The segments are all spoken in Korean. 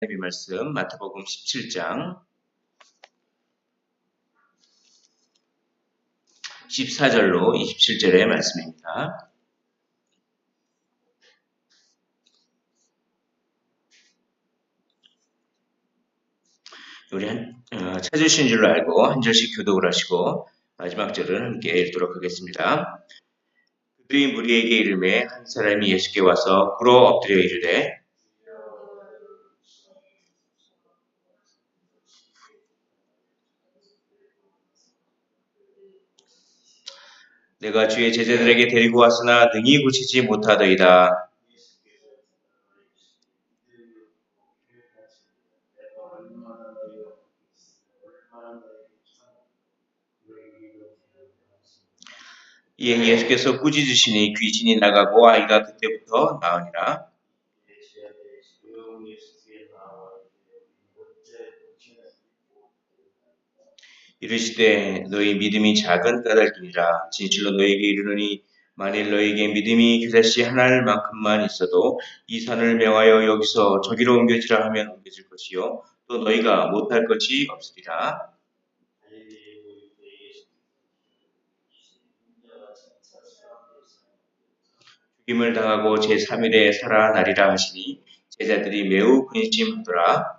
하나님의 말씀 마태복음 17장 14절로 27절의 말씀입니다. 우리 찾으신 줄로 알고 한 절씩 교독을 하시고 마지막 절은 함께 읽도록 하겠습니다. 그들이 무리에게 이르매 한 사람이 예수께 와서 꿇어 엎드려 이르되 내가 주의 제자들에게 데리고 왔으나 능히 고치지 못하더이다. 이에 예수께서 꾸짖으시니 귀신이 나가고 아이가 그때부터 나으니라. 이르시되 너희 믿음이 작은 까닭이니라. 진실로 너희에게 이르노니 만일 너희에게 믿음이 겨자씨 하나만큼만 있어도 이 산을 명하여 여기서 저기로 옮겨지라 하면 옮겨질 것이요 또 너희가 못할 것이 없으리라. 죽임을 당하고 제3일에 살아나리라 하시니 제자들이 매우 근심하더라.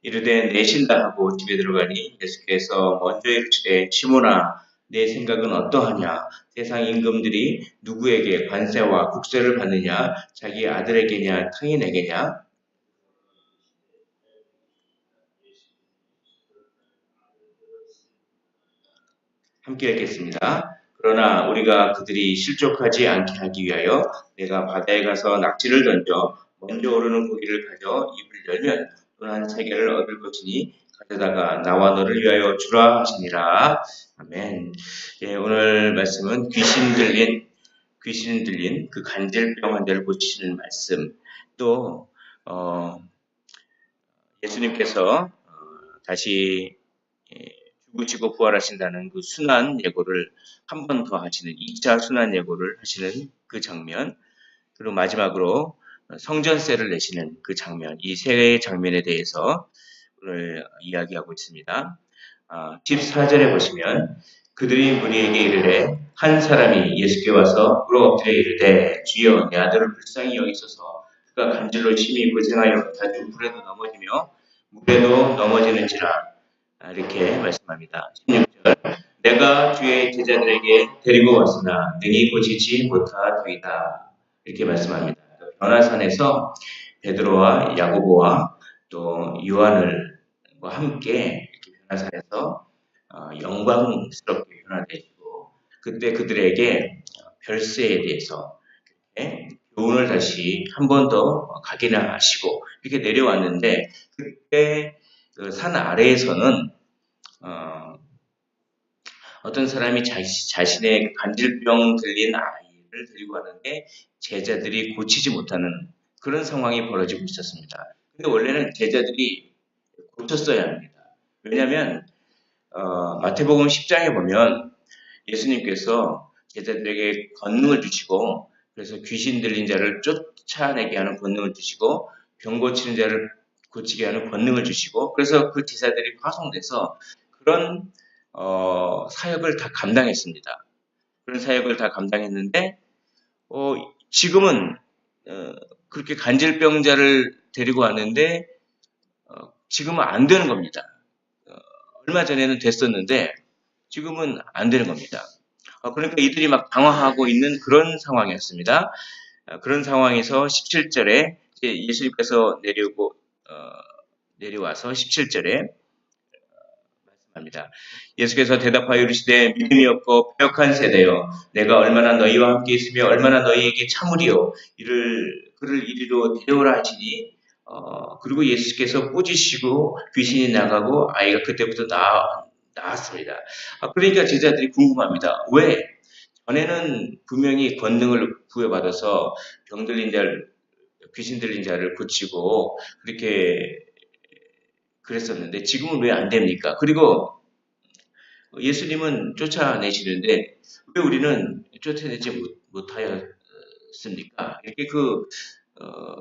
이르되 내신다 하고 집에 들어가니 예수께서 먼저 이르시되 시몬아 내 생각은 어떠하냐? 세상 임금들이 누구에게 관세와 국세를 받느냐? 자기 아들에게냐 타인에게냐? 함께 읽겠습니다. 그러나 우리가 그들이 실족하지 않게 하기 위하여 내가 바다에 가서 낙지를 던져 먼저 오르는 고기를 가져 입을 열면 돈 한 세겔을 얻을 것이니 가져다가 나와 너를 위하여 주라 하시니라. 아멘. 예, 오늘 말씀은 귀신 들린 그 간질병 환자를 고치시는 말씀. 또 예수님께서 다시 죽으시고 부활하신다는 그 순환 예고를 한 번 더 하시는 2차 순환 예고를 하시는 그 장면, 그리고 마지막으로 성전세를 내시는 그 장면, 이 세 개의 장면에 대해서 오늘 이야기하고 있습니다. 14절에 보시면 그들이 무리에게 이르되 한 사람이 예수께 와서 꿇어 엎드려 이르되 주여 내 아들을 불쌍히 여기소서 그가 간질로 심히 고생하여 자주 불에도 넘어지며 물에도 넘어지는지라. 이렇게 말씀합니다. 16절 내가 주의 제자들에게 데리고 왔으나 능히 고치지 못하더이다. 이렇게 말씀합니다. 변화산에서 베드로와 야고보와 또 요한을 함께 이렇게 변화산에서 영광스럽게 변화되시고 그때 그들에게 별세에 대해서 교훈을 다시 한 번 더 각인을 하시고 이렇게 내려왔는데 그때 그 산 아래에서는 어떤 사람이 자신의 간질병 들린 아이를 데리고 가는데 제자들이 고치지 못하는 그런 상황이 벌어지고 있었습니다. 근데 원래는 제자들이 고쳤어야 합니다. 왜냐하면 마태복음 10장에 보면 예수님께서 제자들에게 권능을 주시고 그래서 귀신 들린 자를 쫓아내게 하는 권능을 주시고 병 고치는 자를 고치게 하는 권능을 주시고 그래서 그 제자들이 파송돼서 그런 사역을 다 감당했습니다. 그런 사역을 다 감당했는데 지금은 그렇게 간질병자를 데리고 왔는데 지금은 안 되는 겁니다. 얼마 전에는 됐었는데 지금은 안 되는 겁니다. 그러니까 이들이 막 당황하고 있는 그런 상황이었습니다. 그런 상황에서 17절에 예수님께서 내려와서 17절에 말씀합니다. 예수께서 대답하여 이르시되 믿음이 없고 패역한 세대여 내가 얼마나 너희와 함께 있으며 얼마나 너희에게 참으리요 그를 이리로 데려오라 하시니 그리고 예수께서 꾸짖으시고 귀신이 나가고 아이가 그때부터 나았습니다. 그러니까 제자들이 궁금합니다. 왜? 전에는 분명히 권능을 부여받아서 병 들린 자를 귀신 들린 자를 고치고 그렇게 그랬었는데 지금은 왜 안 됩니까? 그리고 예수님은 쫓아내시는데 왜 우리는 쫓아내지 못하였습니까? 이렇게 어,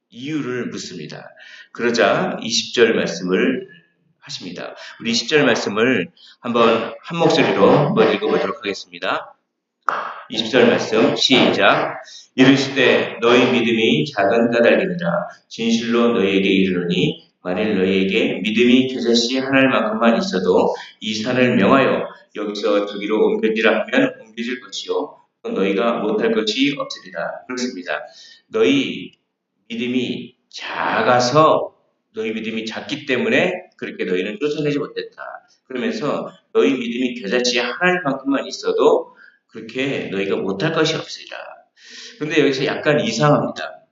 이유를 묻습니다. 그러자 20절 말씀을 하십니다. 우리 20절 말씀을 한번 한 목소리로 한번 읽어보도록 하겠습니다. 20절 말씀 시작. 이르시되 너희 믿음이 작은 까닭이니라. 진실로 너희에게 이르노니 만일 너희에게 믿음이 겨자씨 하나만큼만 있어도 이 산을 명하여 여기서 저기로 옮겨지라 하면 옮겨질 것이요 너희가 못할 것이 없으리라. 그렇습니다. 너희 믿음이 작아서 너희 믿음이 작기 때문에 그렇게 너희는 쫓아내지 못했다. 그러면서 너희 믿음이 겨자씨 하나만큼만 있어도 그렇게 너희가 못할 것이 없으리라. 근데 여기서 약간 이상합니다.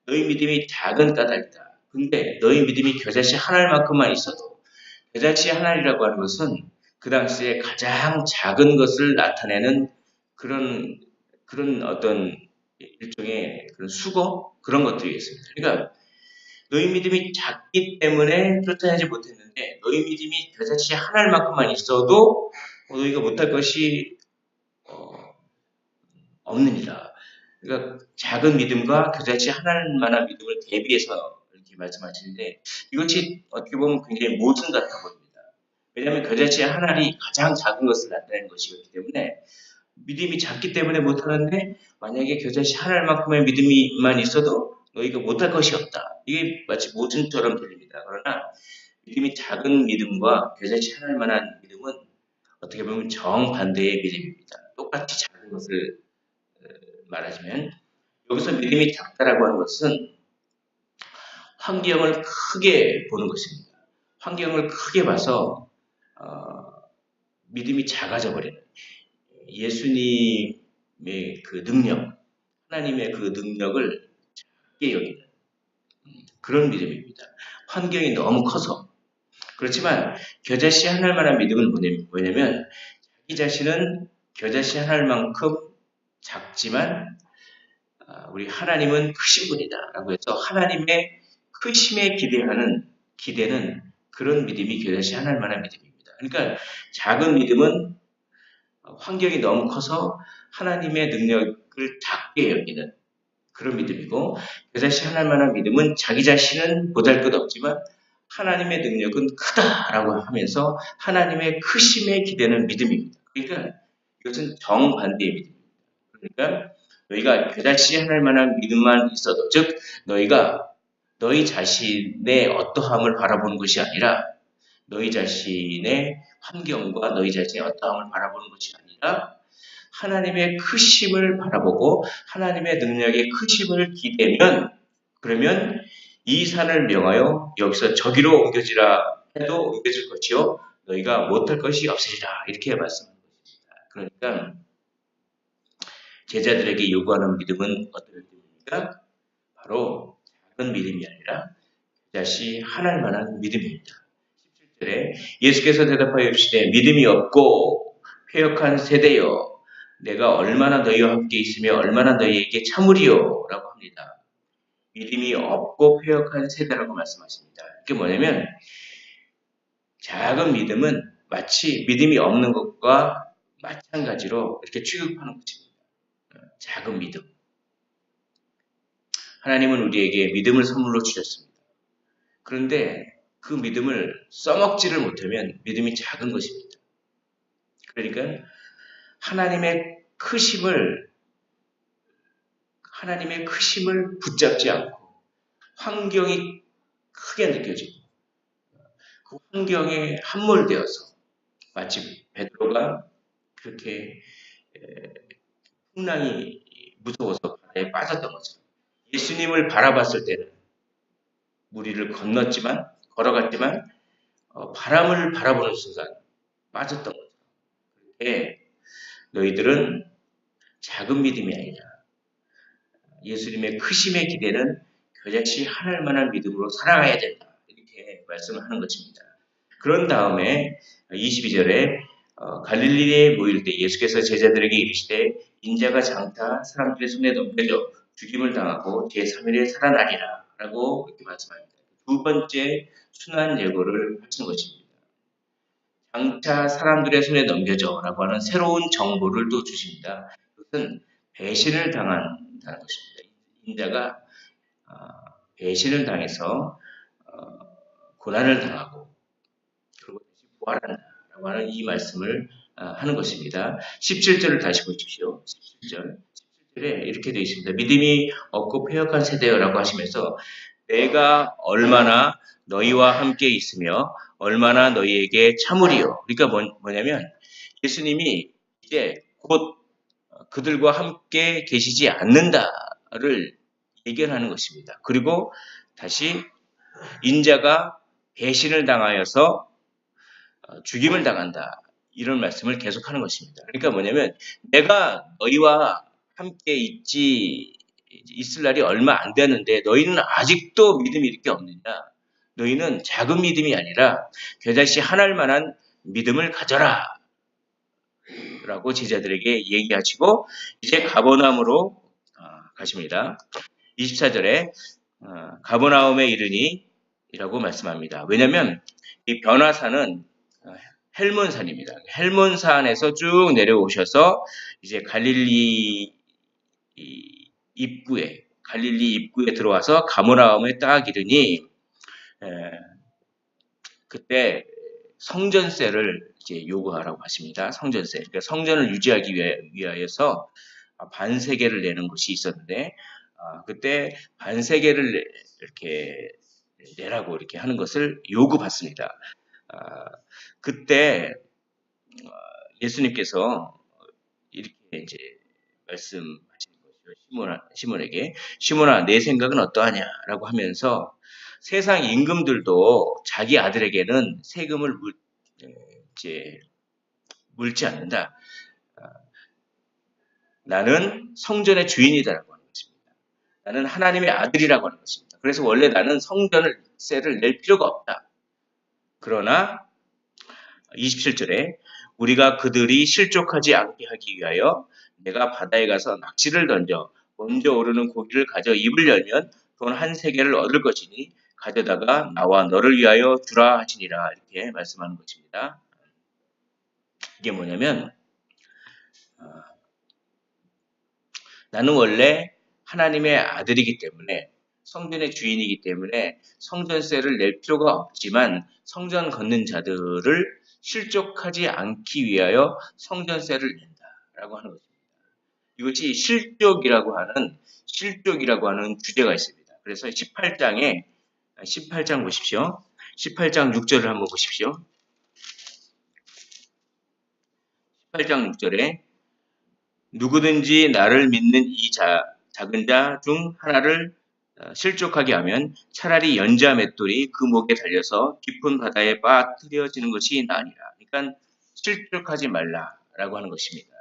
너희 믿음이 작은 까닭이다. 근데 너희 믿음이 겨자씨 한 알만큼만 있어도 겨자씨 한 알이라고 하는 것은 그 당시에 가장 작은 것을 나타내는 그런 어떤 일종의 그런 수거 그런 것들이겠습니다. 그러니까 너희 믿음이 작기 때문에 쫓아내지 못했는데 너희 믿음이 겨자씨 한 알만큼만 있어도 너희가 못할 것이 없느니라. 그러니까 작은 믿음과 겨자씨 하나만한 믿음을 대비해서 이렇게 말씀하시는데 이것이 어떻게 보면 굉장히 모순 같아 보입니다. 왜냐하면 겨자씨 한 알이 가장 작은 것을 나타내는 것이기 때문에 믿음이 작기 때문에 못하는데 만약에 겨자씨 한 알만큼의 믿음이만 있어도 너희가 못할 것이 없다. 이게 마치 모순처럼 들립니다. 그러나 믿음이 작은 믿음과 겨자씨 한 알만한 믿음은 어떻게 보면 정반대의 믿음입니다. 똑같이 작은 것을 말하자면 여기서 믿음이 작다라고 하는 것은 환경을 크게 보는 것입니다. 환경을 크게 봐서 믿음이 작아져 버리는 예수님의 그 능력, 하나님의 그 능력을 작게 여기는 그런 믿음입니다. 환경이 너무 커서 그렇지만 겨자씨 한 알만한 믿음은 뭐냐면 자기 자신은 겨자씨 한 알만큼 작지만 우리 하나님은 크신 분이다라고 해서 하나님의 크심에 기대는 그런 믿음이 겨자씨 한 알만한 믿음입니다. 그러니까 작은 믿음은 환경이 너무 커서 하나님의 능력을 작게 여기는 그런 믿음이고 겨자씨 한 알만한 믿음은 자기 자신은 보잘것없지만 하나님의 능력은 크다라고 하면서 하나님의 크심에 기대는 믿음입니다. 그러니까 이것은 정반대의 믿음입니다. 그러니까 너희가 겨자씨 한 알만한 믿음만 있어도 즉 너희가 너희 자신의 어떠함을 바라보는 것이 아니라 너희 자신의 환경과 너희 자신의 어떠함을 바라보는 것이 아니라 하나님의 크심을 바라보고 하나님의 능력의 크심을 기대면 그러면 이 산을 명하여 여기서 저기로 옮겨지라 해도 옮겨질 것이요 너희가 못할 것이 없으리라 이렇게 말씀하는 것입니다. 그러니까 제자들에게 요구하는 믿음은 어떤 믿음입니까? 바로 작은 믿음이 아니라 겨자씨 한 알만한 믿음입니다. 17절에 예수께서 대답하여 이르시되 믿음이 없고 패역한 세대여 내가 얼마나 너희와 함께 있으며 얼마나 너희에게 참으리요 라고 합니다. 믿음이 없고 패역한 세대라고 말씀하십니다. 이게 뭐냐면 작은 믿음은 마치 믿음이 없는 것과 마찬가지로 이렇게 취급하는 것입니다. 작은 믿음. 하나님은 우리에게 믿음을 선물로 주셨습니다. 그런데 그 믿음을 써먹지를 못하면 믿음이 작은 것입니다. 그러니까 하나님의 크심을 붙잡지 않고 환경이 크게 느껴지고 그 환경에 함몰되어서 마치 베드로가 그렇게 풍랑이 무서워서 바다에 빠졌던 것처럼 예수님을 바라봤을 때는 무리를 걸어갔지만 바람을 바라보는 순간 빠졌던 거죠. 그렇게 너희들은 작은 믿음이 아니라 예수님의 크심에 기대는 겨자씨 한 알만한 믿음으로 살아가야 된다. 이렇게 말씀을 하는 것입니다. 그런 다음에 22절에 갈릴리에 모일 때 예수께서 제자들에게 이르시되 인자가 장타 사람들의 손에 넘겨져 죽임을 당하고 제3일에 살아나리라 라고 이렇게 말씀합니다. 두 번째 순환 예고를 하신 것입니다. 장차 사람들의 손에 넘겨줘라고 하는 새로운 정보를 또 주십니다. 그것은 배신을 당한다는 것입니다. 인자가 배신을 당해서 고난을 당하고 그리고 다시 부활한다라고 하는 이 말씀을 하는 것입니다. 17절을 다시 보십시오. 17절. 17절에 이렇게 되어 있습니다. 믿음이 없고 패역한 세대여라고 하시면서 내가 얼마나 너희와 함께 있으며 얼마나 너희에게 참으리요. 그러니까 뭐냐면 예수님이 이제 곧 그들과 함께 계시지 않는다를 예견하는 것입니다. 그리고 다시 인자가 배신을 당하여서 죽임을 당한다. 이런 말씀을 계속하는 것입니다. 그러니까 뭐냐면 내가 너희와 함께 있을 날이 얼마 안 되는데 너희는 아직도 믿음이 이렇게 없느냐. 너희는 작은 믿음이 아니라 겨자씨 하나일 만한 믿음을 가져라. 라고 제자들에게 얘기하시고 이제 가버나움으로 가십니다. 24절에 가버나움에 이르니 이라고 말씀합니다. 왜냐하면 이 변화산은 헬몬산입니다. 헬몬산에서 쭉 내려오셔서 이제 갈릴리 입구에 들어와서 가버나움에 딱 이르니 그때 성전세를 이제 요구하라고 하십니다. 성전세. 그러니까 성전을 유지하기 위하여서 반세계를 내는 것이 있었는데 그때 반세계를 이렇게 내라고 이렇게 하는 것을 요구받습니다. 그때 예수님께서 이렇게 이제 말씀하시는 거죠. 시몬에게 시몬아 내 생각은 어떠하냐라고 하면서 세상 임금들도 자기 아들에게는 세금을 물지 않는다. 나는 성전의 주인이다라고 하는 것입니다. 나는 하나님의 아들이라고 하는 것입니다. 그래서 원래 나는 성전세를 낼 필요가 없다. 그러나 27절에 우리가 그들이 실족하지 않게 하기 위하여 내가 바다에 가서 낚시를 던져 먼저 오르는 고기를 가져 입을 열면 돈 한 세겔을 얻을 것이니 가져다가 나와 너를 위하여 주라 하시니라 이렇게 말씀하는 것입니다. 이게 뭐냐면 나는 원래 하나님의 아들이기 때문에 성전의 주인이기 때문에 성전세를 낼 필요가 없지만 성전 걷는 자들을 실족하지 않기 위하여 성전세를 낸다라고 하는 것입니다. 이것이 실족이라고 하는 주제가 있습니다. 그래서 18장 보십시오. 18장 6절을 한번 보십시오. 18장 6절에 누구든지 나를 믿는 이 작은 자 중 하나를 실족하게 하면 차라리 연자 맷돌이 그 목에 달려서 깊은 바다에 빠뜨려지는 것이 나으니라. 그러니까 실족하지 말라라고 하는 것입니다.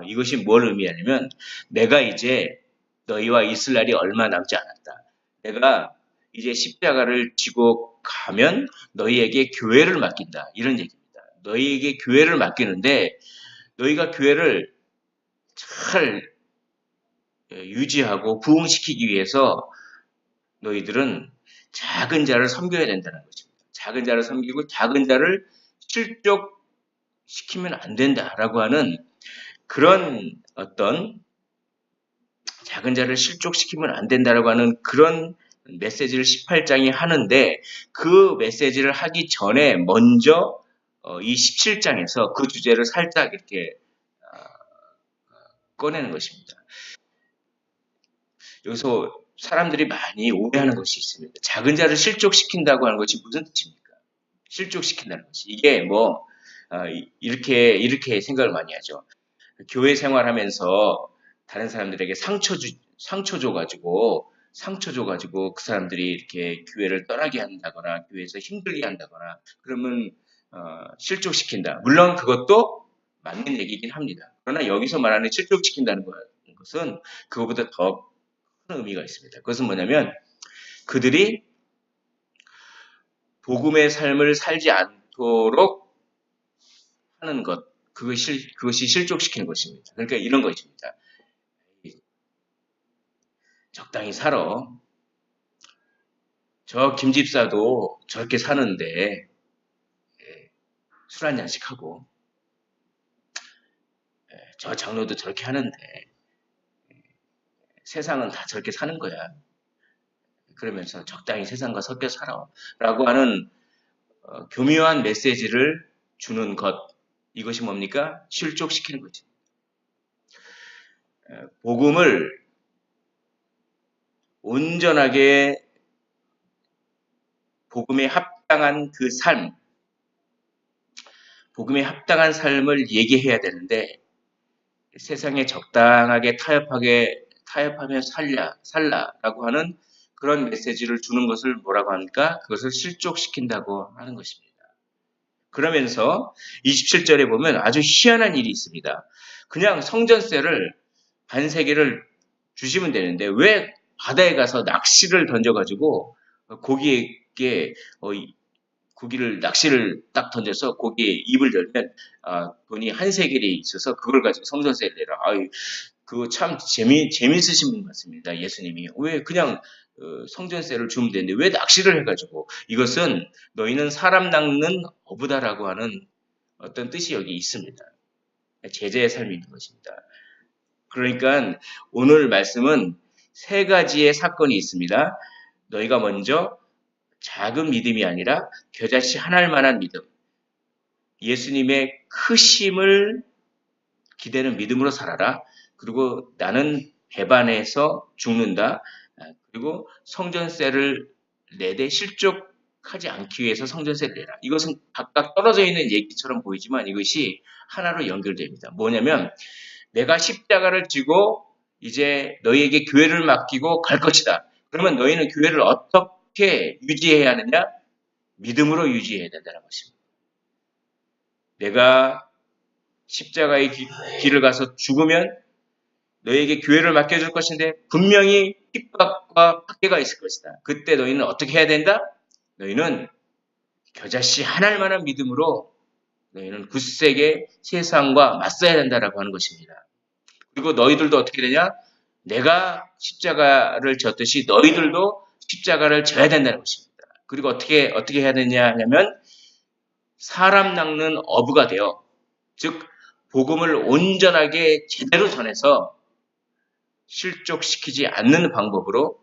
이것이 뭘 의미하냐면 내가 이제 너희와 있을 날이 얼마 남지 않았다. 내가 이제 십자가를 지고 가면 너희에게 교회를 맡긴다. 이런 얘기입니다. 너희에게 교회를 맡기는데 너희가 교회를 잘 유지하고 부흥시키기 위해서 너희들은 작은 자를 섬겨야 된다는 것입니다. 작은 자를 섬기고 작은 자를 실족시키면 안 된다라고 하는 그런 어떤 작은 자를 실족시키면 안 된다라고 하는 그런 메시지를 18장이 하는데 그 메시지를 하기 전에 먼저 이 17장에서 그 주제를 살짝 이렇게 꺼내는 것입니다. 여기서 사람들이 많이 오해하는 것이 있습니다. 작은 자를 실족시킨다고 하는 것이 무슨 뜻입니까? 실족시킨다는 것이. 이게 이렇게 생각을 많이 하죠. 교회 생활하면서 다른 사람들에게 상처 줘가지고 그 사람들이 이렇게 교회를 떠나게 한다거나 교회에서 힘들게 한다거나 그러면 실족시킨다. 물론 그것도 맞는 얘기긴 합니다. 그러나 여기서 말하는 실족시킨다는 것은 그것보다 더 큰 의미가 있습니다. 그것은 뭐냐면 그들이 복음의 삶을 살지 않도록 하는 것, 그것이 실족시키는 것입니다. 그러니까 이런 것입니다. 적당히 살아. 저 김집사도 저렇게 사는데 술 한잔씩 하고 저 장로도 저렇게 하는데 세상은 다 저렇게 사는 거야. 그러면서 적당히 세상과 섞여 살아. 라고 하는 교묘한 메시지를 주는 것. 이것이 뭡니까? 실족시키는 거지. 복음을 온전하게 복음에 합당한 그 삶, 복음에 합당한 삶을 얘기해야 되는데 세상에 적당하게 타협하며 살라라고 하는 그런 메시지를 주는 것을 뭐라고 합니까? 그것을 실족시킨다고 하는 것입니다. 그러면서 27절에 보면 아주 희한한 일이 있습니다. 그냥 성전세를 반세개를 주시면 되는데 왜 바다에 가서 낚시를 던져가지고 고기를 낚시를 딱 던져서 고기에 입을 열면 돈이 한 세겔이 있어서 그걸 가지고 성전세를 내라. 그거 참 재미있으신 분 같습니다. 예수님이 왜 그냥 성전세를 주면 되는데 왜 낚시를 해가지고 이것은 너희는 사람 낚는 어부다라고 하는 어떤 뜻이 여기 있습니다. 제자의 삶이 있는 것입니다. 그러니까 오늘 말씀은 세 가지의 사건이 있습니다. 너희가 먼저 작은 믿음이 아니라 겨자씨 하나일 만한 믿음, 예수님의 크심을 기대는 믿음으로 살아라. 그리고 나는 배반해서 죽는다. 그리고 성전세를 내되 실족하지 않기 위해서 성전세를 내라. 이것은 각각 떨어져 있는 얘기처럼 보이지만 이것이 하나로 연결됩니다. 뭐냐면 내가 십자가를 지고 이제 너희에게 교회를 맡기고 갈 것이다. 그러면 너희는 교회를 어떻게 유지해야 하느냐? 믿음으로 유지해야 된다는 것입니다. 내가 십자가의 길을 가서 죽으면 너희에게 교회를 맡겨줄 것인데 분명히 핍박과 박해가 있을 것이다. 그때 너희는 어떻게 해야 된다? 너희는 겨자씨 하나일 만한 믿음으로 너희는 굳세게 세상과 맞서야 된다라고 하는 것입니다. 그리고 너희들도 어떻게 되냐? 내가 십자가를 졌듯이 너희들도 십자가를 져야 된다는 것입니다. 그리고 어떻게 해야 되냐 하면 사람 낚는 어부가 되어 즉 복음을 온전하게 제대로 전해서 실족시키지 않는 방법으로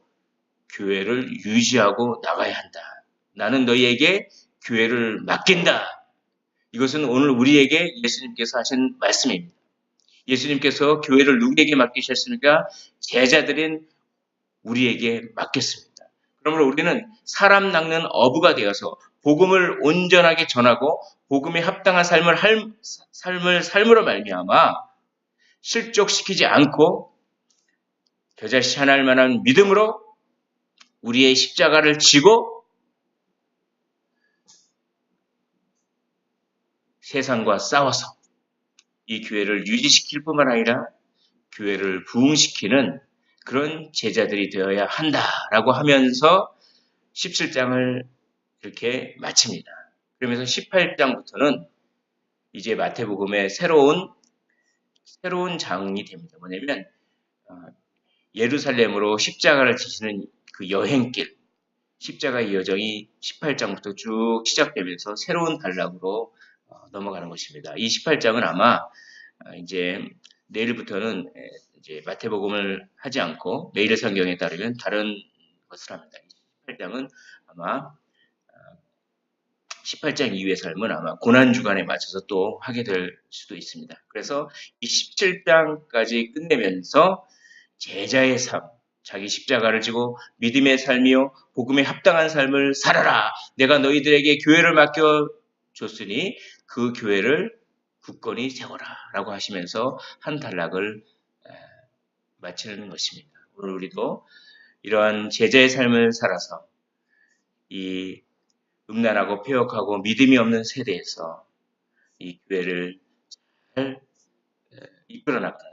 교회를 유지하고 나가야 한다. 나는 너희에게 교회를 맡긴다. 이것은 오늘 우리에게 예수님께서 하신 말씀입니다. 예수님께서 교회를 누구에게 맡기셨습니까? 제자들인 우리에게 맡겼습니다. 그러므로 우리는 사람 낚는 어부가 되어서 복음을 온전하게 전하고 복음에 합당한 삶으로 말미암아 실족시키지 않고 겨자씨 하나일 만한 믿음으로 우리의 십자가를 지고 세상과 싸워서 이 교회를 유지시킬 뿐만 아니라 교회를 부흥시키는 그런 제자들이 되어야 한다라고 하면서 17장을 이렇게 마칩니다. 그러면서 18장부터는 이제 마태복음의 새로운 장이 됩니다. 뭐냐면 예루살렘으로 십자가를 지시는 그 여행길, 십자가의 여정이 18장부터 쭉 시작되면서 새로운 단락으로 넘어가는 것입니다. 이 18장은 아마 이제 내일부터는 이제 마태복음을 하지 않고 매일의 성경에 따르면 다른 것을 합니다. 18장은 아마 18장 이후의 삶은 아마 고난주간에 맞춰서 또 하게 될 수도 있습니다. 그래서 이 17장까지 끝내면서 제자의 삶, 자기 십자가를 지고 믿음의 삶이요 복음에 합당한 삶을 살아라. 내가 너희들에게 교회를 맡겨줬으니 그 교회를 굳건히 세워라 라고 하시면서 한 단락을 마치는 것입니다. 오늘 우리도 이러한 제자의 삶을 살아서 이 음란하고 폐역하고 믿음이 없는 세대에서 이 교회를 잘 이끌어 나가는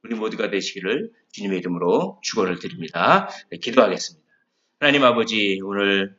우리 모두가 되시기를 주님의 이름으로 축원을 드립니다. 네, 기도하겠습니다. 하나님 아버지, 오늘